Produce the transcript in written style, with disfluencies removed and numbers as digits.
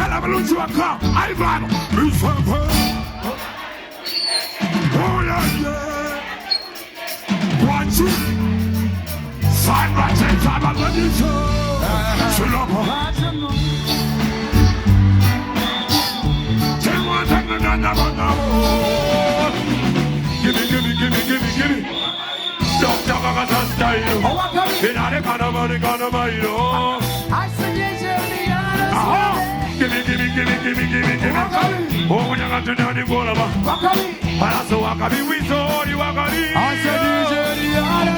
la Baluchuaka, Ivan, Lucifer. Oh, yeah. Watch it. Sign right in time, I love you so. Shulapa. Take one thing and another. Give me. Don't talk about us, style. In a kind of money, kind of money. I suggest you Give me. Oh, when you got to know the goal of a Palace, Wakabi, we saw you, Wakabi. I said,